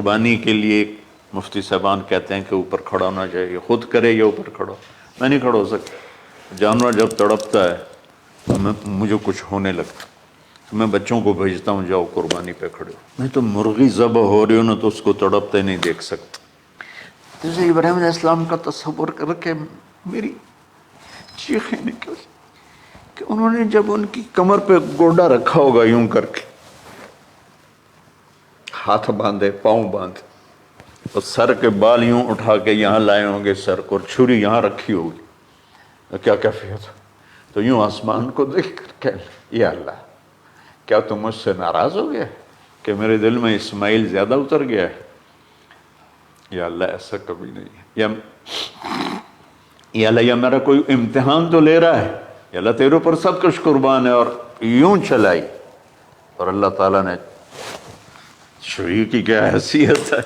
قربانی کے لیے مفتی صاحبان کہتے ہیں کہ اوپر کھڑا ہونا چاہیے، خود کرے یا اوپر کھڑا، میں نہیں کھڑا ہو سکتا۔ جانور جب تڑپتا ہے تو مجھے کچھ ہونے لگتا، تو میں بچوں کو بھیجتا ہوں جاؤ قربانی پہ کھڑے ہو، میں تو مرغی ذبح ہو رہی ہوں نا تو اس کو تڑپتے نہیں دیکھ سکتا۔ جیسے ابراہیم علیہ السلام کا تصور کر کے میری چیخیں نکل کہ انہوں نے جب ان کی کمر پہ گوڈا رکھا ہوگا یوں کر کے، ہاتھ باندھے پاؤں باندھے اور سر کے بال یوں اٹھا کے یہاں لائے ہوں گے سر کو، اور چھری یہاں رکھی ہوگی، تو کیا کیفیت؟ تو یوں آسمان کو دیکھ کر کہ یا اللہ کیا تم مجھ سے ناراض ہو گیا کہ میرے دل میں اسماعیل زیادہ اتر گیا ہے؟ یا اللہ ایسا کبھی نہیں ہے، یا اللہ یا میرا کوئی امتحان تو لے رہا ہے، یا اللہ تیرے اوپر سب کچھ قربان ہے۔ اور یوں چلائی، اور اللہ تعالیٰ نے، چھری کی کیا حیثیت ہے،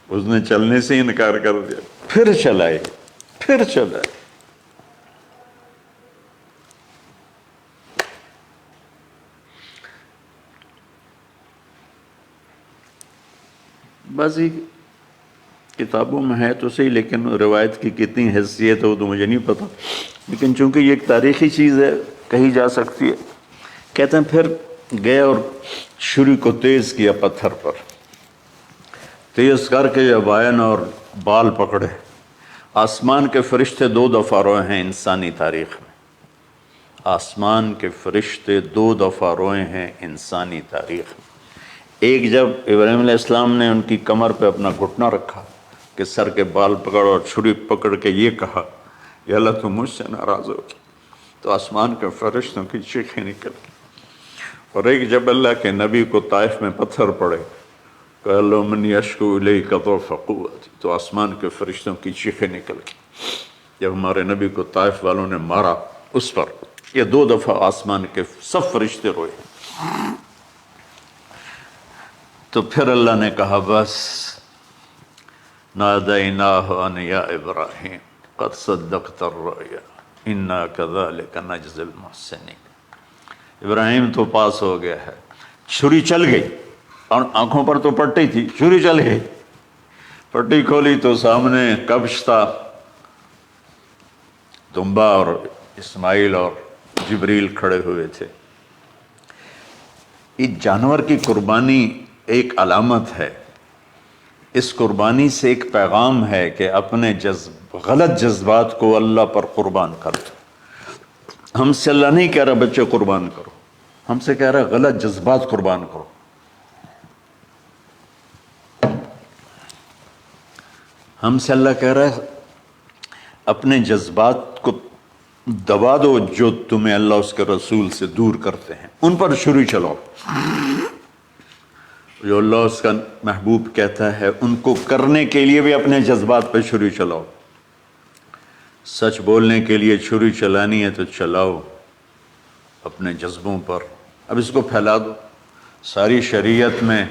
اس نے چلنے سے انکار کر دیا، پھر چلائی، پھر چلائی۔ بعضی کتابوں میں ہے تو صحیح، لیکن روایت کی کتنی حیثیت ہے وہ تو مجھے نہیں پتا، لیکن چونکہ یہ ایک تاریخی چیز ہے کہی جا سکتی ہے۔ کہتے ہیں پھر گئے اور چھری کو تیز کیا پتھر پر، تیز کر کے جب آئن اور بال پکڑے، آسمان کے فرشتے 2 دفعہ روئے ہیں انسانی تاریخ میں، آسمان کے فرشتے 2 دفعہ روئے ہیں انسانی تاریخ میں۔ ایک جب ابراہیم علیہ السلام نے ان کی کمر پہ اپنا گھٹنا رکھا کہ سر کے بال پکڑ اور چھری پکڑ کے یہ کہا یا اللہ تم مجھ سے ناراض ہو گئی، تو آسمان کے فرشتوں کی چیخیں نکل گئی۔ اور ایک جب اللہ کے نبی کو طائف میں پتھر پڑے کہ اللہ من یشکو الیک ضعف قوتی، تو آسمان کے فرشتوں کی چیخیں نکل گئی۔ جب ہمارے نبی کو طائف والوں نے مارا اس پر، یہ 2 دفعہ آسمان کے سب فرشتے روئے۔ تو پھر اللہ نے کہا بس، نادیناہ ان یا ابراہیم قد صدقت الرؤیا انا کذلک نجزی المحسنین، ابراہیم تو پاس ہو گیا ہے۔ چھری چل گئی، اور آنکھوں پر تو پٹی تھی، چھری چل گئی، پٹی کھولی تو سامنے کبش تھا، دمبا اور اسماعیل اور جبریل کھڑے ہوئے تھے۔ اس جانور کی قربانی ایک علامت ہے، اس قربانی سے ایک پیغام ہے کہ اپنے غلط جذبات کو اللہ پر قربان کر دو۔ ہم سے اللہ نہیں کہہ رہا بچے قربان کرو، ہم سے کہہ رہا غلط جذبات قربان کرو۔ ہم سے اللہ کہہ رہا ہے اپنے جذبات کو دبا دو جو تمہیں اللہ اس کے رسول سے دور کرتے ہیں، ان پر چھری چلاؤ۔ جو اللہ اس کا محبوب کہتا ہے ان کو کرنے کے لیے بھی اپنے جذبات پہ چھری چلاؤ۔ سچ بولنے کے لیے چھری چلانی ہے تو چلاؤ اپنے جذبوں پر، اب اس کو پھیلا دو۔ ساری شریعت میں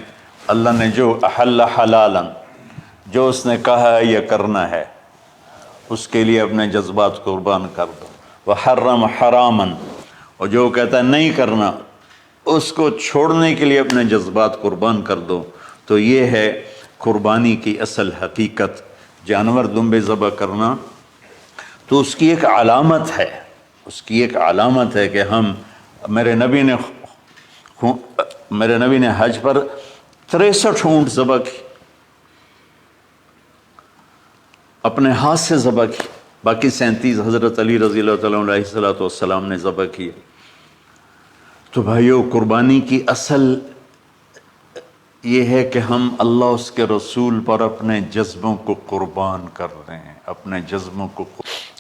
اللہ نے جو احل حلالا، جو اس نے کہا ہے یہ کرنا ہے، اس کے لیے اپنے جذبات قربان کر دو۔ وحرم حراما، اور جو کہتا ہے نہیں کرنا اس کو چھوڑنے کے لیے اپنے جذبات قربان کر دو۔ تو یہ ہے قربانی کی اصل حقیقت۔ جانور دمبے ذبح کرنا تو اس کی ایک علامت ہے، اس کی ایک علامت ہے کہ ہم، میرے نبی نے حج پر 63 اونٹ ذبح کی، اپنے ہاتھ سے ذبح کی، باقی 37 حضرت علی رضی اللہ تعالیٰ علیہ السلام نے ذبح کیے۔ تو بھائیو، قربانی کی اصل یہ ہے کہ ہم اللہ اس کے رسول پر اپنے جذبوں کو قربان کر رہے ہیں، اپنے جذبوں کو۔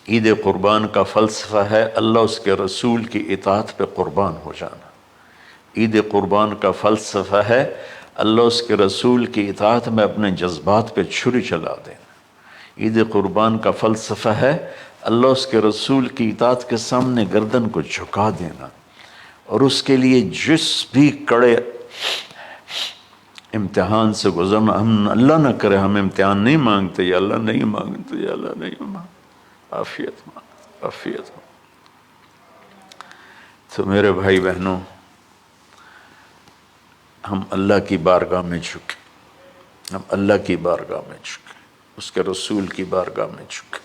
عید قربان کا فلسفہ ہے اللہ اس کے رسول کی اطاعت پہ قربان ہو جانا۔ عید قربان کا فلسفہ ہے اللہ اس کے رسول کی اطاعت میں اپنے جذبات پہ چھری چلا دینا۔ عید قربان کا فلسفہ ہے اللہ اس کے رسول کی اطاعت کے سامنے گردن کو جھکا دینا، اور اس کے لیے جس بھی کڑے امتحان سے گزرنا۔ ہم اللہ نہ کرے ہم امتحان نہیں مانگتے، یا اللہ نہیں مانگتے، یا اللہ نہیں مانگتے، عافیت مانگ، عافیت مانگ۔ تو میرے بھائی بہنوں، ہم اللہ کی بارگاہ میں جھکے، ہم اللہ کی بارگاہ میں جھکیں، اس کے رسول کی بارگاہ میں جھکیں،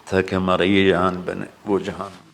تاکہ ہمارا یہ جہان بنے وہ جہان۔